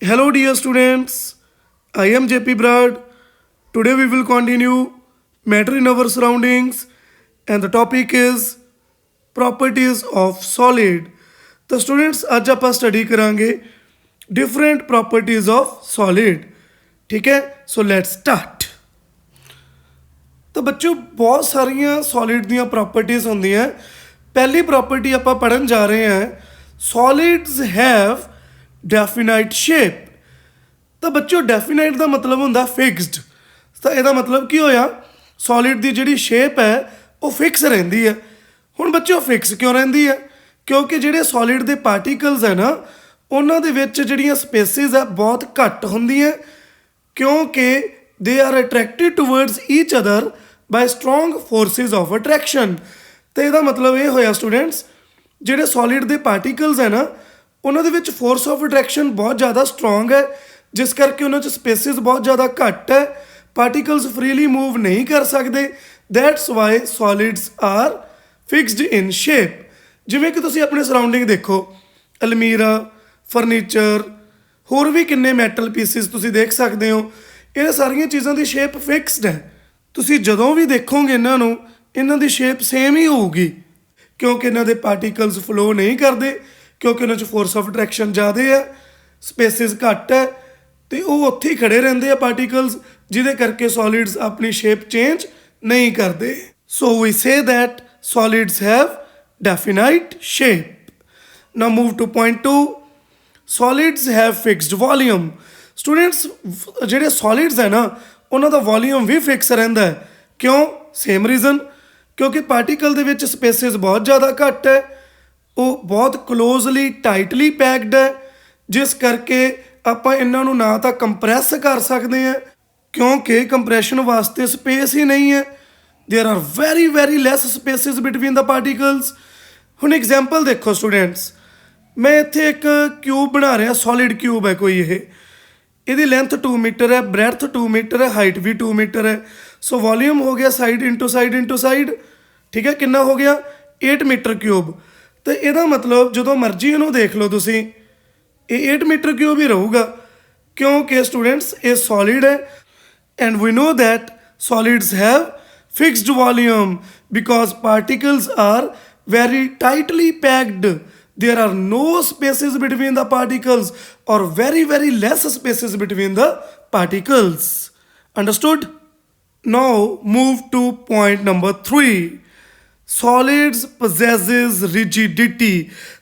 Hello, dear students. I am JP Brad. Today we will continue matter in our surroundings, and the topic is properties of solid. तो students आज ਆਪਾਂ study करांगे different properties of solid. ठीक है, so let's start. तो बच्चों बहुत सारियां सॉलिड ਦੀਆਂ प्रॉपर्टीज ਹੁੰਦੀਆਂ। पहली प्रॉपर्टी ਆਪਾਂ ਪੜਨ ਜਾ ਰਹੇ ਹਾਂ, सॉलिड्स हैव डेफिनाइट शेप। तो बच्चों डेफिनाइट का मतलब होंदा फिक्सड। तो ਇਹਦਾ मतलब की होया, सॉलिड की जिहड़ी शेप है वो फिक्स रहिंदी है। हुण बच्चों फिक्स क्यों रहिंदी है? क्योंकि जिहड़े सॉलिड के पार्टिकल्स है ना, उन्हां दे विच जिहड़ियां स्पेसिस है बहुत घट होंदियां, क्योंकि they are attracted towards each other by strong forces of attraction. तो ਇਹਦਾ मतलब ये होया स्टूडेंट्स, ਜਿਹੜੇ सॉलिड ਦੇ ਪਾਰਟੀਕਲਸ ਹੈ ਨਾ, ਉਹਨਾਂ ਦੇ ਵਿੱਚ ਫੋਰਸ ਆਫ ਅਟਰੈਕਸ਼ਨ ਬਹੁਤ ਜ਼ਿਆਦਾ ਸਟਰੋਂਗ ਹੈ, ਜਿਸ ਕਰਕੇ ਉਹਨਾਂ 'ਚ ਸਪੇਸਿਸ ਬਹੁਤ ਜ਼ਿਆਦਾ ਘੱਟ ਹੈ, ਪਾਰਟੀਕਲਸ ਫ੍ਰੀਲੀ ਮੂਵ ਨਹੀਂ ਕਰ ਸਕਦੇ। That's why solids are fixed in shape. ਜਿਵੇਂ ਕਿ ਤੁਸੀਂ ਆਪਣੇ ਸਰਾਊਂਡਿੰਗ ਦੇਖੋ, ਅਲਮੀਰਾ, ਫਰਨੀਚਰ, ਹੋਰ ਵੀ ਕਿੰਨੇ ਮੈਟਲ ਪੀਸਿਸ ਤੁਸੀਂ ਦੇਖ ਸਕਦੇ ਹੋ, ਇਹ ਸਾਰੀਆਂ ਚੀਜ਼ਾਂ ਦੀ ਸ਼ੇਪ ਫਿਕਸਡ ਹੈ। ਤੁਸੀਂ ਜਦੋਂ ਵੀ ਦੇਖੋਗੇ ਇਹਨਾਂ ਨੂੰ, ਇਹਨਾਂ ਦੀ ਸ਼ੇਪ ਸੇਮ ਹੀ ਹੋਊਗੀ, ਕਿਉਂਕਿ ਇਹਨਾਂ ਦੇ ਪਾਰਟੀਕਲਸ ਫਲੋ ਨਹੀਂ ਕਰਦੇ, ਕਿਉਂਕਿ ਉਹਨਾਂ 'ਚ ਫੋਰਸ ਆਫ ਅਟਰੈਕਸ਼ਨ ਜ਼ਿਆਦਾ ਹੈ, ਸਪੇਸਿਸ ਘੱਟ ਹੈ, ਤੇ ਉਹ ਉੱਥੇ ਹੀ ਖੜੇ ਰਹਿੰਦੇ ਆ ਪਾਰਟੀਕਲਸ, ਜਿਹਦੇ ਕਰਕੇ ਸੋਲਿਡਸ ਆਪਣੀ ਸ਼ੇਪ ਚੇਂਜ ਨਹੀਂ ਕਰਦੇ। So we say that solids have definite shape. Now move to point 2, solids have fixed volume. Students ਜਿਹੜੇ ਸੋਲਿਡਸ ਹੈ ਨਾ, ਉਹਨਾਂ ਦਾ ਵੋਲੀਅਮ ਵੀ ਫਿਕਸ ਰਹਿੰਦਾ ਹੈ। ਕਿਉਂ? ਸੇਮ ਰੀਜ਼ਨ, ਕਿਉਂਕਿ ਪਾਰਟੀਕਲ ਦੇ ਵਿੱਚ ਸਪੇਸਿਸ ਬਹੁਤ ਜ਼ਿਆਦਾ ਘੱਟ ਹੈ, ਉਹ ਬਹੁਤ ਕਲੋਜ਼ਲੀ ਟਾਈਟਲੀ ਪੈਕਡ ਹੈ, ਜਿਸ ਕਰਕੇ ਆਪਾਂ ਇਹਨਾਂ ਨੂੰ ਨਾ ਤਾਂ ਕੰਪਰੈਸ ਕਰ ਸਕਦੇ ਹਾਂ, ਕਿਉਂਕਿ ਕੰਪਰੈਸ਼ਨ ਵਾਸਤੇ ਸਪੇਸ ਹੀ ਨਹੀਂ ਹੈ। There are very less spaces between the particles. ਹੁਣ ਐਗਜ਼ਾਮਪਲ ਦੇਖੋ ਸਟੂਡੈਂਟਸ, ਮੈਂ ਇੱਥੇ ਇੱਕ ਕਿਊਬ ਬਣਾ ਰਿਹਾ, ਸੋਲਿਡ ਕਿਊਬ ਹੈ ਕੋਈ ਇਹ, ਇਹਦੀ ਲੈਂਥ 2 ਮੀਟਰ ਹੈ, ਬ੍ਰੈਡਥ 2 ਮੀਟਰ ਹੈ, ਹਾਈਟ ਵੀ 2 ਮੀਟਰ ਹੈ। ਸੋ ਵੋਲੀਅਮ ਹੋ ਗਿਆ ਸਾਈਡ ਇੰਟੂ ਸਾਈਡ। ਠੀਕ ਹੈ, ਕਿੰਨਾ ਹੋ ਗਿਆ? 8 ਮੀਟਰ ਕਿਊਬ। ਤੇ ਇਹਦਾ ਮਤਲਬ ਜਦੋਂ ਮਰਜ਼ੀ ਇਹਨੂੰ ਦੇਖ ਲਓ ਤੁਸੀਂ, ਇਹ 8 ਮੀਟਰ ਕਿਊਬ ਹੀ ਰਹੂਗਾ, ਕਿਉਂਕਿ ਸਟੂਡੈਂਟਸ ਇਹ ਸੋਲਿਡ ਹੈ। And we know that solids have fixed volume because particles are very tightly packed. There are no spaces between the particles, or very less spaces between the particles. Understood? Now move to point number 3. Solids possesses rigidity.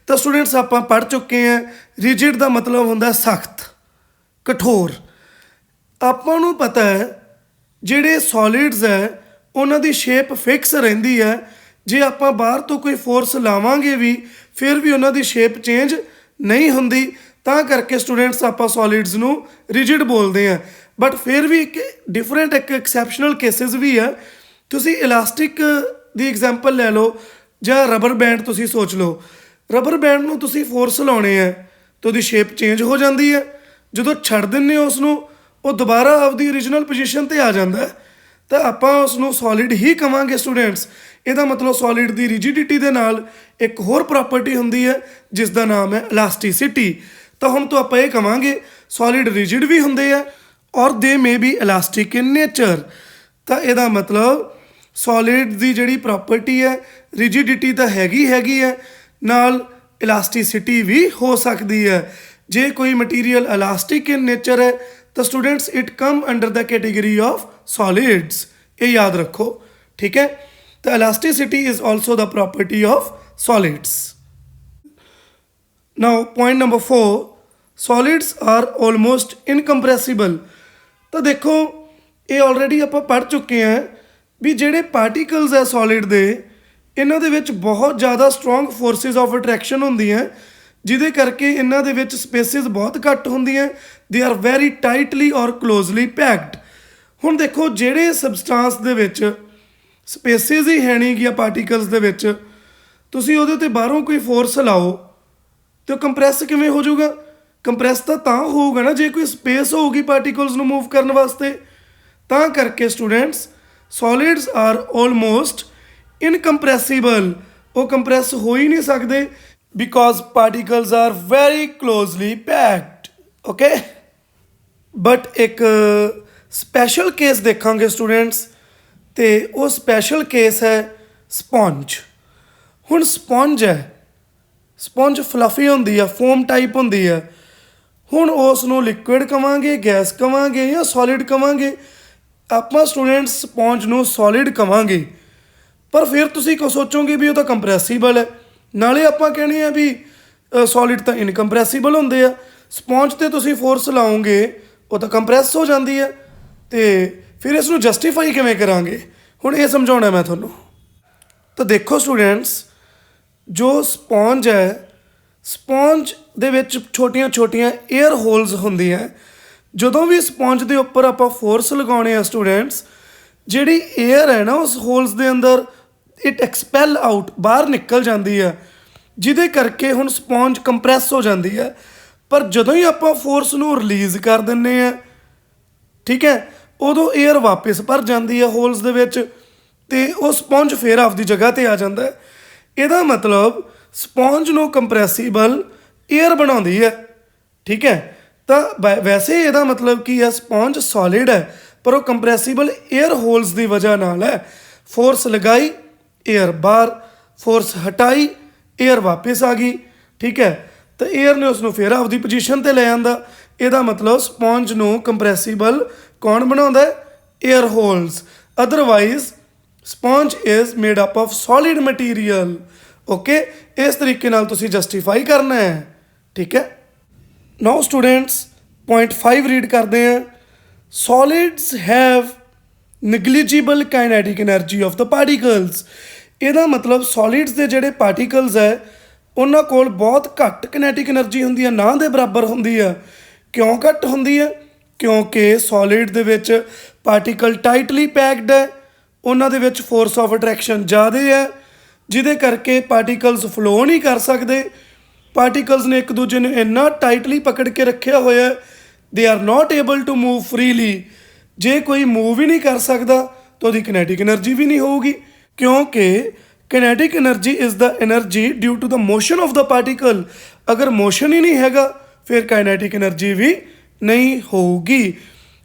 ਤਾਂ students ਆਪਾਂ ਪੜ੍ਹ ਚੁੱਕੇ ਹਾਂ, rigid ਦਾ ਮਤਲਬ ਹੁੰਦਾ ਸਖਤ, ਕਠੋਰ। ਆਪਾਂ ਨੂੰ ਪਤਾ ਹੈ ਜਿਹੜੇ ਸੋਲਿਡਸ ਹੈ ਉਹਨਾਂ ਦੀ ਸ਼ੇਪ ਫਿਕਸ ਰਹਿੰਦੀ ਹੈ। ਜੇ ਆਪਾਂ ਬਾਹਰ ਤੋਂ ਕੋਈ ਫੋਰਸ ਲਾਵਾਂਗੇ ਵੀ, ਫਿਰ ਵੀ ਉਹਨਾਂ ਦੀ ਸ਼ੇਪ ਚੇਂਜ ਨਹੀਂ ਹੁੰਦੀ। ਤਾਂ ਕਰਕੇ ਸਟੂਡੈਂਟਸ ਆਪਾਂ ਸੋਲਿਡਸ ਨੂੰ ਰਿਜਿਡ ਬੋਲਦੇ ਹਾਂ। ਬਟ ਫਿਰ ਵੀ ਇੱਕ ਡਿਫਰੈਂਟ ਇੱਕ ਐਕਸੈਪਸ਼ਨਲ ਕੇਸਿਸ ਵੀ ਹੈ। ਤੁਸੀਂ ਇਲਾਸਟਿਕ ਦੀ ਐਗਜ਼ਾਮਪਲ ਲੈ ਲਓ, ਜਾਂ ਰਬਰ ਬੈਂਡ ਤੁਸੀਂ ਸੋਚ ਲਓ। ਰਬਰ ਬੈਂਡ ਨੂੰ ਤੁਸੀਂ ਫੋਰਸ ਲਾਉਣੇ ਹੈ ਤਾਂ ਉਹਦੀ ਸ਼ੇਪ ਚੇਂਜ ਹੋ ਜਾਂਦੀ ਹੈ, ਜਦੋਂ ਛੱਡ ਦਿੰਦੇ ਹੋ ਉਸ ਨੂੰ, ਉਹ ਦੁਬਾਰਾ ਆਪਦੀ ਓਰੀਜਨਲ ਪੋਜੀਸ਼ਨ 'ਤੇ ਆ ਜਾਂਦਾ ਹੈ। ਤਾਂ ਆਪਾਂ ਉਸ ਨੂੰ ਸੋਲਿਡ ਹੀ ਕਵਾਂਗੇ ਸਟੂਡੈਂਟਸ। ਇਹਦਾ ਮਤਲਬ ਸੋਲਿਡ ਦੀ ਰਿਜਿਡਿਟੀ ਦੇ ਨਾਲ ਇੱਕ ਹੋਰ ਪ੍ਰੋਪਰਟੀ ਹੁੰਦੀ ਹੈ, ਜਿਸ ਦਾ ਨਾਮ ਹੈ ਇਲਾਸਟਿਸਿਟੀ। ਤਾਂ ਹੁਣ ਤੋਂ ਆਪਾਂ ਇਹ ਕਵਾਂਗੇ ਸੋਲਿਡ ਰਿਜਿਡ ਵੀ ਹੁੰਦੇ ਆ, ਔਰ they may be elastic in nature. ਤਾਂ ਇਹਦਾ ਮਤਲਬ ਸੋਲਿਡ ਦੀ ਜਿਹੜੀ ਪ੍ਰੋਪਰਟੀ ਹੈ, ਰਿਜਿਡਿਟੀ ਤਾਂ ਹੈਗੀ ਹੈ, ਨਾਲ ਇਲਾਸਟਿਸਿਟੀ ਵੀ ਹੋ ਸਕਦੀ ਹੈ। ਜੇ ਕੋਈ ਮਟੀਰੀਅਲ ਇਲਾਸਟਿਕ ਇਨ ਨੇਚਰ ਹੈ ਤਾਂ students it come under the category of solids. ਇਹ ਯਾਦ ਰੱਖੋ, ਠੀਕ ਹੈ। ਤਾਂ elasticity is also the property of solids. Now point number 4, solids are almost incompressible. ਤਾਂ ਦੇਖੋ ਇਹ ਆਲਰੇਡੀ ਆਪਾਂ ਪੜ੍ਹ ਚੁੱਕੇ ਹਾਂ ਵੀ ਜਿਹੜੇ ਪਾਰਟੀਕਲਸ ਹੈ ਸੋਲਿਡ ਦੇ, ਇਹਨਾਂ ਦੇ ਵਿੱਚ ਬਹੁਤ ਜ਼ਿਆਦਾ ਸਟਰੋਂਗ ਫੋਰਸਿਸ ਆਫ ਅਟਰੈਕਸ਼ਨ ਹੁੰਦੀਆਂ, ਜਿਹਦੇ ਕਰਕੇ ਇਹਨਾਂ ਦੇ ਵਿੱਚ ਸਪੇਸਿਸ ਬਹੁਤ ਘੱਟ ਹੁੰਦੀਆਂ। ਦੇ ਆਰ ਵੈਰੀ ਟਾਈਟਲੀ ਔਰ ਕਲੋਜ਼ਲੀ ਪੈਕਡ। ਹੁਣ ਦੇਖੋ ਜਿਹੜੇ ਸਬਸਟੈਂਸ ਦੇ ਵਿੱਚ ਸਪੇਸਿਸ ਹੀ ਹੈ ਨਹੀਂ ਗਿਆ ਪਾਰਟੀਕਲਸ ਦੇ ਵਿੱਚ, ਤੁਸੀਂ ਉਹਦੇ 'ਤੇ ਬਾਹਰੋਂ ਕੋਈ ਫੋਰਸ ਲਾਓ ਤੇ ਉਹ ਕੰਪਰੈਸ ਕਿਵੇਂ ਹੋ ਜਾਊਗਾ? ਕੰਪਰੈਸ ਤਾਂ ਹੋਊਗਾ ਨਾ ਜੇ ਕੋਈ ਸਪੇਸ ਹੋਊਗੀ ਪਾਰਟੀਕਲਸ ਨੂੰ ਮੂਵ ਕਰਨ ਵਾਸਤੇ। ਤਾਂ ਕਰਕੇ ਸਟੂਡੈਂਟਸ ਸੋਲਿਡਸ ਆਰ ਆਲਮੋਸਟ ਇਨਕੰਪਰੈਸੀਬਲ। ਉਹ ਕੰਪਰੈਸ ਹੋ ਹੀ ਨਹੀਂ ਸਕਦੇ because particles are very closely packed. Okay. But ਇੱਕ ਸਪੈਸ਼ਲ ਕੇਸ ਦੇਖਾਂਗੇ ਸਟੂਡੈਂਟਸ, ਤੇ ਉਹ ਸਪੈਸ਼ਲ ਕੇਸ ਹੈ ਸਪੰਜ। ਹੁਣ ਸਪੰਜ ਹੈ, ਸਪੰਜ ਫਲਫੀ ਹੁੰਦੀ ਆ, ਫੋਮ ਟਾਈਪ ਹੁੰਦੀ ਆ। ਹੁਣ ਉਸ ਨੂੰ ਲਿਕੁਇਡ ਕਵਾਂਗੇ, ਗੈਸ ਕਵਾਂਗੇ ਜਾਂ ਸੋਲਿਡ ਕਵਾਂਗੇ? ਆਪਾਂ ਸਟੂਡੈਂਟਸ ਸਪੰਜ ਨੂੰ ਸੋਲਿਡ ਕਵਾਂਗੇ। ਪਰ ਫਿਰ ਤੁਸੀਂ ਕੋ ਸੋਚੋਗੇ ਵੀ ਉਹ ਤਾਂ ਕੰਪਰੈਸੀਬਲ ਹੈ, ਨਾਲੇ ਆਪਾਂ ਕਹਿੰਦੇ ਆ ਵੀ ਸੋਲਿਡ ਤਾਂ ਇਨਕੰਪਰੈਸੀਬਲ ਹੁੰਦੇ ਆ। ਸਪੰਜ 'ਤੇ ਤੁਸੀਂ ਫੋਰਸ ਲਾਓਗੇ ਉਹ ਤਾਂ ਕੰਪਰੈਸ ਹੋ ਜਾਂਦੀ ਹੈ, ਅਤੇ ਫਿਰ ਇਸ ਨੂੰ ਜਸਟੀਫਾਈ ਕਿਵੇਂ ਕਰਾਂਗੇ? ਹੁਣ ਇਹ ਸਮਝਾਉਣਾ ਮੈਂ ਤੁਹਾਨੂੰ। ਤਾਂ ਦੇਖੋ ਸਟੂਡੈਂਟਸ, ਜੋ ਸਪੰਜ ਹੈ, ਸਪੰਜ ਦੇ ਵਿੱਚ ਛੋਟੀਆਂ ਛੋਟੀਆਂ ਏਅਰ ਹੋਲਸ ਹੁੰਦੀਆਂ। ਜਦੋਂ ਵੀ ਸਪੰਜ ਦੇ ਉੱਪਰ ਆਪਾਂ ਫੋਰਸ ਲਗਾਉਣੇ ਆ ਸਟੂਡੈਂਟਸ, ਜਿਹੜੀ ਏਅਰ ਹੈ ਨਾ ਉਸ ਹੋਲਸ ਦੇ ਅੰਦਰ ਇਟ ਐਕਸਪੈਲ ਆਊਟ, ਬਾਹਰ ਨਿਕਲ ਜਾਂਦੀ ਹੈ, ਜਿਹਦੇ ਕਰਕੇ ਹੁਣ ਸਪੰਜ ਕੰਪਰੈਸ ਹੋ ਜਾਂਦੀ ਹੈ। ਪਰ ਜਦੋਂ ਹੀ ਆਪਾਂ ਫੋਰਸ ਨੂੰ ਰਿਲੀਜ਼ ਕਰ ਦਿੰਦੇ ਆ, ਠੀਕ ਹੈ, ਉਦੋਂ ਏਅਰ ਵਾਪਸ ਭਰ ਜਾਂਦੀ ਹੈ ਹੋਲਸ ਦੇ ਵਿੱਚ, ਅਤੇ ਉਹ ਸਪੰਜ ਫਿਰ ਆਪਦੀ ਜਗ੍ਹਾ 'ਤੇ ਆ ਜਾਂਦਾ ਹੈ। ਇਹਦਾ ਮਤਲਬ ਸਪੰਜ ਨੂੰ ਕੰਪਰੈਸੀਬਲ ਏਅਰ ਬਣਾਉਂਦੀ ਹੈ, ਠੀਕ ਹੈ। ਤਾਂ ਵੈਸੇ ਇਹਦਾ ਮਤਲਬ ਕੀ ਹੈ, ਸਪੰਜ ਸੋਲਿਡ ਹੈ, ਪਰ ਉਹ ਕੰਪਰੈਸੀਬਲ ਏਅਰ ਹੋਲਸ ਦੀ ਵਜ੍ਹਾ ਨਾਲ ਹੈ। ਫੋਰਸ ਲਗਾਈ, ਏਅਰ ਬਾਹਰ, ਫੋਰਸ ਹਟਾਈ, ਏਅਰ ਵਾਪਸ ਆ ਗਈ, ਠੀਕ ਹੈ। ਤਾਂ ਏਅਰ ਨੇ ਉਸ ਨੂੰ ਫਿਰ ਆਪਦੀ ਪੋਜੀਸ਼ਨ 'ਤੇ ਲੈ ਆਂਦਾ। ਇਹਦਾ ਮਤਲਬ ਸਪੰਜ ਨੂੰ ਕੰਪਰੈਸੀਬਲ ਕੌਣ ਬਣਾਉਂਦਾ? Air holes. Otherwise sponge is made up of solid material. Okay, ਇਸ ਤਰੀਕੇ ਨਾਲ ਤੁਸੀਂ ਜਸਟੀਫਾਈ ਕਰਨਾ ਹੈ, ਠੀਕ ਹੈ। ਨਾਓ ਸਟੂਡੈਂਟਸ, ਪੁਆਇੰਟ 5 ਰੀਡ ਕਰਦੇ ਹਾਂ। Solids have negligible kinetic energy of the particles. ਇਹਦਾ ਮਤਲਬ ਸੋਲਿਡਸ ਦੇ ਜਿਹੜੇ ਪਾਰਟੀਕਲਸ ਹੈ ਉਹਨਾਂ ਕੋਲ ਬਹੁਤ ਘੱਟ ਕਿਨੈਟਿਕ ਐਨਰਜੀ ਹੁੰਦੀ ਹੈ, ਨਾ ਦੇ ਬਰਾਬਰ ਹੁੰਦੀ ਆ। ਕਿਉਂ ਘੱਟ ਹੁੰਦੀ ਹੈ? ਕਿਉਂਕਿ ਸੋਲਿਡ ਦੇ ਵਿੱਚ ਪਾਰਟੀਕਲ ਟਾਈਟਲੀ ਪੈਕਡ ਹੈ, ਉਹਨਾਂ ਦੇ ਵਿੱਚ ਫੋਰਸ ਆਫ ਅਟਰੈਕਸ਼ਨ ਜ਼ਿਆਦਾ ਹੈ, ਜਿਹਦੇ ਕਰਕੇ ਪਾਰਟੀਕਲਸ ਫਲੋ ਨਹੀਂ ਕਰ ਸਕਦੇ। ਪਾਰਟੀਕਲਸ ਨੇ ਇੱਕ ਦੂਜੇ ਨੂੰ ਇੰਨਾ ਟਾਈਟਲੀ ਪਕੜ ਕੇ ਰੱਖਿਆ ਹੋਇਆ, they are not able to move freely. ਜੇ ਕੋਈ ਮੂਵ ਹੀ ਨਹੀਂ ਕਰ ਸਕਦਾ ਤਾਂ ਉਹਦੀ ਕਿਨੈਟਿਕ ਐਨਰਜੀ ਵੀ ਨਹੀਂ ਹੋਊਗੀ, ਕਿਉਂਕਿ kinetic energy is the energy due to the motion of the particle. ਅਗਰ ਮੋਸ਼ਨ ਹੀ ਨਹੀਂ ਹੈਗਾ ਫਿਰ ਕਾਈਨੈਟਿਕ ਐਨਰਜੀ ਵੀ ਨਹੀਂ ਹੋਊਗੀ।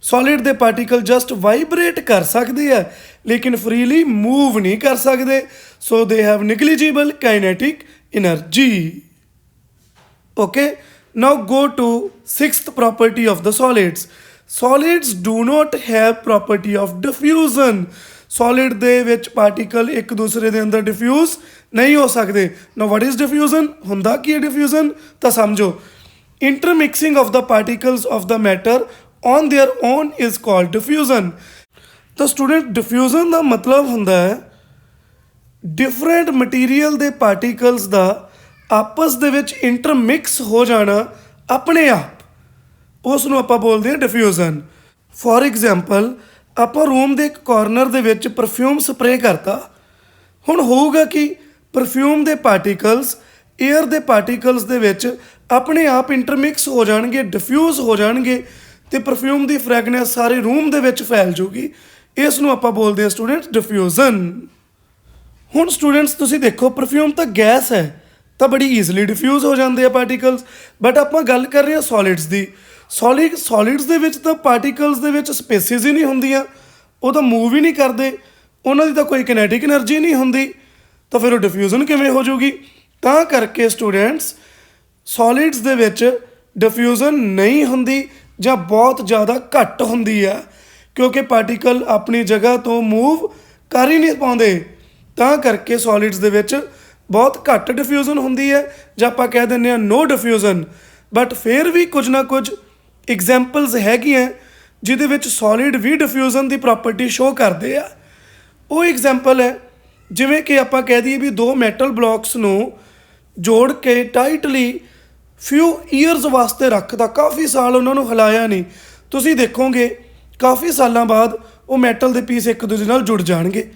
ਸੋਲਿਡ ਦੇ ਪਾਰਟੀਕਲ ਜਸਟ ਵਾਈਬਰੇਟ ਕਰ ਸਕਦੇ ਆ, ਲੇਕਿਨ ਫਰੀਲੀ ਮੂਵ ਨਹੀਂ ਕਰ ਸਕਦੇ, so they have negligible kinetic energy. Okay, now go to 6th property of the solids. Solids do not have property of diffusion. Solid ਦੇ ਵਿੱਚ ਪਾਰਟੀਕਲ ਇੱਕ ਦੂਸਰੇ ਦੇ ਅੰਦਰ ਡਿਫਿਊਜ਼ ਨਹੀਂ ਹੋ ਸਕਦੇ। Now what is diffusion? ਹੁੰਦਾ ਕੀ ਹੈ diffusion? ਤਾਂ ਸਮਝੋ, intermixing of the particles of the matter on their own is called diffusion. ਤਾਂ ਸਟੂਡੈਂਟ diffusion ਦਾ ਮਤਲਬ ਹੁੰਦਾ ਹੈ ਡਿਫਰੈਂਟ ਮਟੀਰੀਅਲ ਦੇ ਪਾਰਟੀਕਲਸ ਦਾ ਆਪਸ ਦੇ ਵਿੱਚ ਇੰਟਰਮਿਕਸ ਹੋ ਜਾਣਾ ਆਪਣੇ ਆਪ, ਉਸ ਨੂੰ ਆਪਾਂ ਬੋਲਦੇ ਹਾਂ ਡਿਫਿਊਜ਼ਨ। ਫੋਰ ਐਗਜ਼ਾਮਪਲ, ਆਪਾਂ ਰੂਮ ਦੇ ਇੱਕ ਕਾਰਨਰ ਦੇ ਵਿੱਚ ਪਰਫਿਊਮ ਸਪਰੇਅ ਕਰਤਾ। ਹੁਣ ਹੋਊਗਾ ਕਿ ਪਰਫਿਊਮ ਦੇ ਪਾਰਟੀਕਲਸ ਏਅਰ ਦੇ ਪਾਰਟੀਕਲਸ ਦੇ ਵਿੱਚ ਆਪਣੇ ਆਪ ਇੰਟਰਮਿਕਸ ਹੋ ਜਾਣਗੇ, ਡਿਫਿਊਜ਼ ਹੋ ਜਾਣਗੇ, ਅਤੇ ਪਰਫਿਊਮ ਦੀ ਫ੍ਰੈਗਨੈਂਸ ਸਾਰੇ ਰੂਮ ਦੇ ਵਿੱਚ ਫੈਲ ਜੂਗੀ। ਇਸ ਨੂੰ ਆਪਾਂ ਬੋਲਦੇ ਹਾਂ ਸਟੂਡੈਂਟਸ ਡਿਫਿਊਜ਼ਨ। ਹੁਣ ਸਟੂਡੈਂਟਸ ਤੁਸੀਂ ਦੇਖੋ, ਪਰਫਿਊਮ ਤਾਂ ਗੈਸ ਹੈ, ਤਾਂ ਬੜੀ ਈਜ਼ਲੀ ਡਿਫਿਊਜ਼ ਹੋ ਜਾਂਦੇ ਆ ਪਾਰਟੀਕਲਸ। ਬਟ ਆਪਾਂ ਗੱਲ ਕਰ ਰਹੇ ਹਾਂ ਸੋਲਿਡਸ ਦੀ। ਸੋਲਿਡਸ ਦੇ ਵਿੱਚ ਤਾਂ ਪਾਰਟੀਕਲਸ ਦੇ ਵਿੱਚ ਸਪੇਸਿਸ ਹੀ ਨਹੀਂ ਹੁੰਦੀਆਂ, ਉਹ ਤਾਂ ਮੂਵ ਹੀ ਨਹੀਂ ਕਰਦੇ, ਉਹਨਾਂ ਦੀ ਤਾਂ ਕੋਈ ਕਿਨੈਟਿਕ ਐਨਰਜੀ ਨਹੀਂ ਹੁੰਦੀ, ਤਾਂ ਫਿਰ ਉਹ ਡਿਫਿਊਜ਼ਨ ਕਿਵੇਂ ਹੋ ਜਾਊਗੀ? ਤਾਂ ਕਰਕੇ ਸਟੂਡੈਂਟਸ ਸੋਲਿਡਸ ਦੇ ਵਿੱਚ ਡਿਫਿਊਜ਼ਨ ਨਹੀਂ ਹੁੰਦੀ ਜਾਂ ਬਹੁਤ ਜ਼ਿਆਦਾ ਘੱਟ ਹੁੰਦੀ ਆ, ਕਿਉਂਕਿ ਪਾਰਟੀਕਲ ਆਪਣੀ ਜਗ੍ਹਾ ਤੋਂ ਮੂਵ ਕਰ ਹੀ ਨਹੀਂ ਪਾਉਂਦੇ। ਤਾਂ ਕਰਕੇ ਸੋਲਿਡਸ ਦੇ ਵਿੱਚ ਬਹੁਤ ਘੱਟ ਡਿਫਿਊਜ਼ਨ ਹੁੰਦੀ ਹੈ, ਜਾਂ ਆਪਾਂ ਕਹਿ ਦਿੰਦੇ ਹਾਂ ਨੋ ਡਿਫਿਊਜ਼ਨ। ਬਟ ਫਿਰ ਵੀ ਕੁਝ ਨਾ ਕੁਝ ਐਗਜ਼ਾਮਪਲਸ ਹੈਗੀਆਂ ਜਿਹਦੇ ਵਿੱਚ ਸੋਲਿਡ ਵੀ ਡਿਫਿਊਜ਼ਨ ਦੀ ਪ੍ਰੋਪਰਟੀ ਸ਼ੋਅ ਕਰਦੇ ਆ। ਉਹ ਐਗਜ਼ਾਮਪਲ ਹੈ ਜਿਵੇਂ ਕਿ ਆਪਾਂ ਕਹਿ ਦਈਏ ਵੀ ਦੋ ਮੈਟਲ ਬਲੌਕਸ ਨੂੰ ਜੋੜ ਕੇ ਟਾਈਟਲੀ ਫਿਊ ਈਅਰਸ ਵਾਸਤੇ ਰੱਖਦਾ, ਕਾਫੀ ਸਾਲ ਉਹਨਾਂ ਨੂੰ ਹਿਲਾਇਆ ਨਹੀਂ, ਤੁਸੀਂ ਦੇਖੋਗੇ ਕਾਫੀ ਸਾਲਾਂ ਬਾਅਦ ਉਹ ਮੈਟਲ ਦੇ ਪੀਸ ਇੱਕ ਦੂਜੇ ਨਾਲ ਜੁੜ ਜਾਣਗੇ,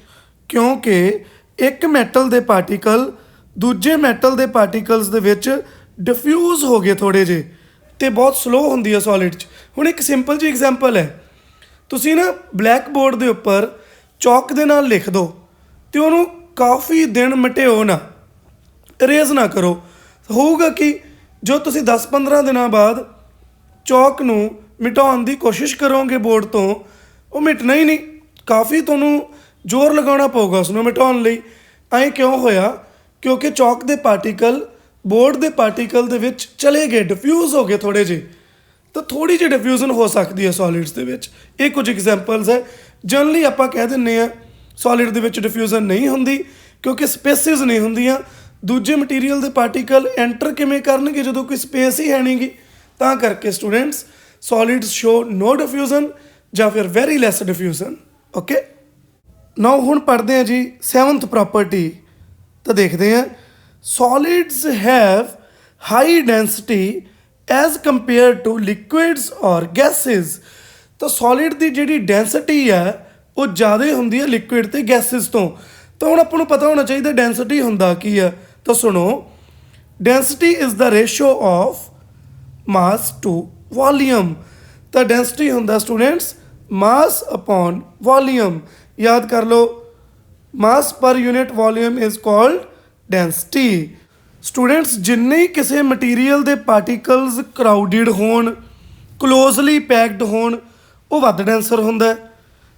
ਕਿਉਂਕਿ ਇੱਕ ਮੈਟਲ ਦੇ ਪਾਰਟੀਕਲ ਦੂਜੇ ਮੈਟਲ ਦੇ ਪਾਰਟੀਕਲਸ ਦੇ ਵਿੱਚ ਡਿਫਿਊਜ਼ ਹੋ ਗਏ ਥੋੜ੍ਹੇ ਜਿਹੇ, ਅਤੇ ਬਹੁਤ ਸਲੋ ਹੁੰਦੀ ਹੈ ਸੋਲਿਡ 'ਚ। ਹੁਣ ਇੱਕ ਸਿੰਪਲ ਜਿਹੀ ਐਗਜ਼ਾਮਪਲ ਹੈ, ਤੁਸੀਂ ਨਾ ਬਲੈਕ ਬੋਰਡ ਦੇ ਉੱਪਰ ਚੌਕ ਦੇ ਨਾਲ ਲਿਖ ਦਿਓ ਅਤੇ ਉਹਨੂੰ ਕਾਫੀ ਦਿਨ ਮਿਟਿਓ ਨਾ, ਇਰੇਜ਼ ਨਾ ਕਰੋ। ਹੋਊਗਾ ਕਿ ਜੋ ਤੁਸੀਂ 10-15 ਦਿਨਾਂ ਬਾਅਦ ਚੌਕ ਨੂੰ ਮਿਟਾਉਣ ਦੀ ਕੋਸ਼ਿਸ਼ ਕਰੋਗੇ ਬੋਰਡ ਤੋਂ, ਉਹ ਮਿਟਣਾ ਹੀ ਨਹੀਂ। ਕਾਫੀ ਤੁਹਾਨੂੰ ਜ਼ੋਰ ਲਗਾਉਣਾ ਪਊਗਾ ਉਸ ਨੂੰ ਮਿਟਾਉਣ ਲਈ। ਐਂ ਕਿਉਂ ਹੋਇਆ? ਕਿਉਂਕਿ ਚੌਕ ਦੇ ਪਾਰਟੀਕਲ ਬੋਰਡ ਦੇ ਪਾਰਟੀਕਲ ਦੇ ਵਿੱਚ ਚਲੇ ਗਏ, ਡਿਫਿਊਜ਼ ਹੋ ਗਏ ਥੋੜ੍ਹੇ ਜਿਹੇ। ਤਾਂ ਥੋੜ੍ਹੀ ਜਿਹੀ ਡਿਫਿਊਜ਼ਨ ਹੋ ਸਕਦੀ ਹੈ ਸੋਲਿਡਸ ਦੇ ਵਿੱਚ। ਇਹ ਕੁਝ ਐਗਜ਼ਾਮਪਲਸ ਹੈ। ਜਨਰਲੀ ਆਪਾਂ ਕਹਿ ਦਿੰਦੇ ਹਾਂ ਸੋਲਿਡ ਦੇ ਵਿੱਚ ਡਿਫਿਊਜ਼ਨ ਨਹੀਂ ਹੁੰਦੀ ਕਿਉਂਕਿ ਸਪੇਸਿਸ ਨਹੀਂ ਹੁੰਦੀਆਂ। ਦੂਜੇ ਮਟੀਰੀਅਲ ਦੇ ਪਾਰਟੀਕਲ ਐਂਟਰ ਕਿਵੇਂ ਕਰਨਗੇ ਜਦੋਂ ਕੋਈ ਸਪੇਸ ਹੀ ਹੈ ਨਹੀਂਗੀ। ਤਾਂ ਕਰਕੇ students solids show no diffusion ਜਾਂ ਫਿਰ very less diffusion. Okay, now ਹੁਣ ਪੜ੍ਹਦੇ ਹਾਂ ਜੀ 7th ਪ੍ਰੋਪਰਟੀ। ਤਾਂ ਦੇਖਦੇ ਹਾਂ solids have high density as compare to liquids ਔਰ ਗੈਸਿਸ। ਤਾਂ ਸੋਲਿਡ ਦੀ ਜਿਹੜੀ ਡੈਂਸਿਟੀ ਹੈ ਉਹ ਜ਼ਿਆਦਾ ਹੁੰਦੀ ਹੈ ਲਿਕੁਇਡ ਤੇ ਗੈਸਿਸ ਤੋਂ। ਤਾਂ ਹੁਣ ਆਪਾਂ ਨੂੰ ਪਤਾ ਹੋਣਾ ਚਾਹੀਦਾ ਡੈਂਸਿਟੀ ਹੁੰਦਾ ਕੀ ਆ। ਤਾਂ ਸੁਣੋ, density is the ratio of mass to volume. ਤਾਂ ਡੈਂਸਿਟੀ ਹੁੰਦਾ ਸਟੂਡੈਂਟਸ ਮਾਸ ਅਪੋਨ ਵੋਲੀਅਮ। ਯਾਦ ਕਰ ਲਓ, mass per unit volume is called density. Students ਜਿੰਨੇ ਹੀ ਕਿਸੇ ਮਟੀਰੀਅਲ ਦੇ ਪਾਰਟੀਕਲਸ ਕਰਾਊਡਿਡ ਹੋਣ, ਕਲੋਜ਼ਲੀ ਪੈਕਡ ਹੋਣ, ਉਹ ਵੱਧ ਡੈਂਸਰ ਹੁੰਦਾ ਹੈ।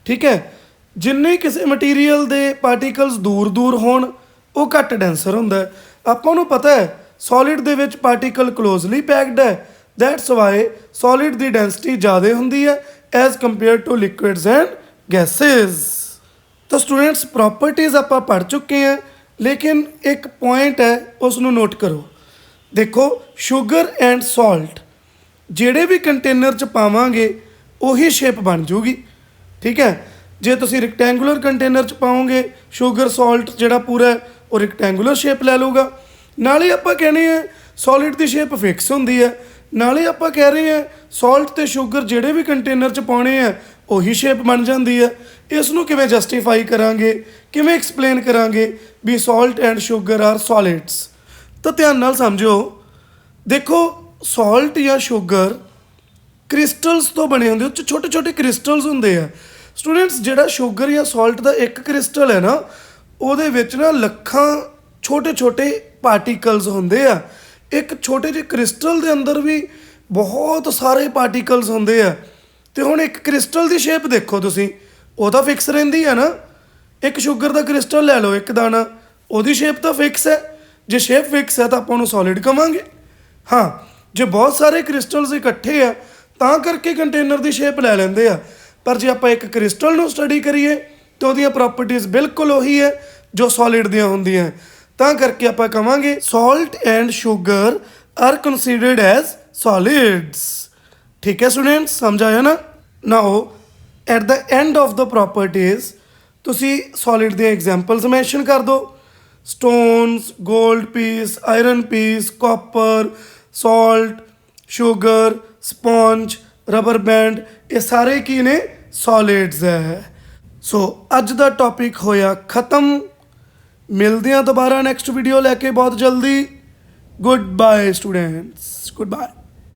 ਠੀਕ ਹੈ, ਜਿੰਨੇ ਹੀ ਕਿਸੇ ਮਟੀਰੀਅਲ ਦੇ ਪਾਰਟੀਕਲਸ ਦੂਰ ਦੂਰ ਹੋਣ, ਉਹ ਘੱਟ ਡੈਂਸਰ ਹੁੰਦਾ ਹੈ। ਆਪਾਂ ਨੂੰ ਪਤਾ ਹੈ ਸੋਲਿਡ ਦੇ ਵਿੱਚ ਪਾਰਟੀਕਲ ਕਲੋਜ਼ਲੀ ਪੈਕਡ ਹੈ, ਦੈਟਸ ਵਾਈ ਸੋਲਿਡ ਦੀ ਡੈਂਸਿਟੀ ਜ਼ਿਆਦਾ ਹੁੰਦੀ ਹੈ as compare to liquids and gases. ਤਾਂ ਸਟੂਡੈਂਟਸ ਪ੍ਰੋਪਰਟੀਜ਼ ਆਪਾਂ ਪੜ੍ਹ ਚੁੱਕੇ ਹਾਂ, ਲੇਕਿਨ ਇੱਕ ਪੁਆਇੰਟ ਹੈ ਉਸ ਨੂੰ ਨੋਟ ਕਰੋ। ਦੇਖੋ, ਸ਼ੂਗਰ ਐਂਡ ਸਾਲਟ ਜਿਹੜੇ ਵੀ ਕੰਟੇਨਰ 'ਚ ਪਾਵਾਂਗੇ ਉਹੀ ਸ਼ੇਪ ਬਣ ਜੂਗੀ। ਠੀਕ ਹੈ, ਜੇ ਤੁਸੀਂ ਰੈਕਟੈਂਗੂਲਰ ਕੰਟੇਨਰ 'ਚ ਪਾਓਗੇ ਸ਼ੂਗਰ ਸਾਲਟ ਜਿਹੜਾ ਪੂਰਾ ਉਹ ਰੈਕਟੈਂਗੂਲਰ ਸ਼ੇਪ ਲੈ ਲਊਗਾ। ਨਾਲੇ ਆਪਾਂ ਕਹਿੰਦੇ ਹਾਂ ਸੋਲਿਡ ਦੀ ਸ਼ੇਪ ਫਿਕਸ ਹੁੰਦੀ ਹੈ। ਨਾਲੇ ਆਪਾਂ ਕਹਿ ਰਹੇ ਹਾਂ ਸਾਲਟ ਤੇ ਸ਼ੂਗਰ ਜਿਹੜੇ ਵੀ ਕੰਟੇਨਰ 'ਚ ਪਾਉਣੇ ਆ ਉਹੀ ਸ਼ੇਪ ਬਣ ਜਾਂਦੀ ਹੈ। ਇਸ ਨੂੰ ਕਿਵੇਂ ਜਸਟੀਫਾਈ ਕਰਾਂਗੇ, ਕਿਵੇਂ ਐਕਸਪਲੇਨ ਕਰਾਂਗੇ ਵੀ salt and sugar R solids? ਤਾਂ ਧਿਆਨ ਨਾਲ ਸਮਝੋ। ਦੇਖੋ, ਸਾਲਟ ਜਾਂ ਸ਼ੂਗਰ ਕ੍ਰਿਸਟਲਸ ਤੋਂ ਬਣੇ ਹੁੰਦੇ, ਉਹ 'ਚ ਛੋਟੇ ਛੋਟੇ ਕ੍ਰਿਸਟਲਸ ਹੁੰਦੇ ਆ। ਸਟੂਡੈਂਟਸ ਜਿਹੜਾ ਸ਼ੂਗਰ ਜਾਂ ਸਾਲਟ ਦਾ ਇੱਕ ਕ੍ਰਿਸਟਲ ਹੈ ਨਾ, ਉਹਦੇ ਵਿੱਚ ਨਾ ਲੱਖਾਂ ਛੋਟੇ ਛੋਟੇ ਪਾਰਟੀਕਲਸ ਹੁੰਦੇ ਆ। ਇੱਕ ਛੋਟੇ ਜਿਹੇ ਕ੍ਰਿਸਟਲ ਦੇ ਅੰਦਰ ਵੀ ਬਹੁਤ ਸਾਰੇ ਪਾਰਟੀਕਲਸ ਹੁੰਦੇ ਆ। ਤੇ ਹੁਣ ਇੱਕ ਕ੍ਰਿਸਟਲ ਦੀ ਸ਼ੇਪ ਦੇਖੋ ਤੁਸੀਂ, ਉਹ ਤਾਂ ਫਿਕਸ ਰਹਿੰਦੀ ਹੈ ਨਾ। ਇੱਕ ਸ਼ੂਗਰ ਦਾ ਕ੍ਰਿਸਟਲ ਲੈ ਲਓ, ਇੱਕ ਦਾਣਾ, ਉਹਦੀ ਸ਼ੇਪ ਤਾਂ ਫਿਕਸ ਹੈ। ਜੇ ਸ਼ੇਪ ਫਿਕਸ ਹੈ ਤਾਂ ਆਪਾਂ ਉਹਨੂੰ ਸੋਲਿਡ ਕਵਾਂਗੇ। ਹਾਂ, ਜੇ ਬਹੁਤ ਸਾਰੇ ਕ੍ਰਿਸਟਲਸ ਇਕੱਠੇ ਆ ਤਾਂ ਕਰਕੇ ਕੰਟੇਨਰ ਦੀ ਸ਼ੇਪ ਲੈ ਲੈਂਦੇ ਆ। ਪਰ ਜੇ ਆਪਾਂ ਇੱਕ ਕ੍ਰਿਸਟਲ ਨੂੰ ਸਟੱਡੀ ਕਰੀਏ ਤਾਂ ਉਹਦੀਆਂ ਪ੍ਰੋਪਰਟੀਜ਼ ਬਿਲਕੁਲ ਉਹੀ ਹੈ ਜੋ ਸੋਲਿਡ ਦੀਆਂ ਹੁੰਦੀਆਂ। ਤਾਂ ਕਰਕੇ ਆਪਾਂ ਕਵਾਂਗੇ salt and sugar are considered as solids. ਠੀਕ ਹੈ ਸਟੂਡੈਂਟਸ, ਸਮਝ ਆਇਆ ਨਾ? Now at the end of the properties ਤੁਸੀਂ ਸੋਲਿਡ ਦੀਆਂ ਐਗਜ਼ਾਮਪਲਸ ਮੈਂਸ਼ਨ ਕਰ ਦਿਓ। Stones, gold piece, iron piece, copper, salt, sugar, sponge, rubber band, ਇਹ ਸਾਰੇ ਕੀ ਨੇ? ਸੋਲਿਡਸ ਹੈ। ਸੋ ਅੱਜ ਦਾ ਟੌਪਿਕ ਹੋਇਆ ਖਤਮ। ਮਿਲਦੇ ਹਾਂ ਦੁਬਾਰਾ ਨੈਕਸਟ ਵੀਡੀਓ ਲੈ ਕੇ ਬਹੁਤ ਜਲਦੀ। Good bye students, good bye.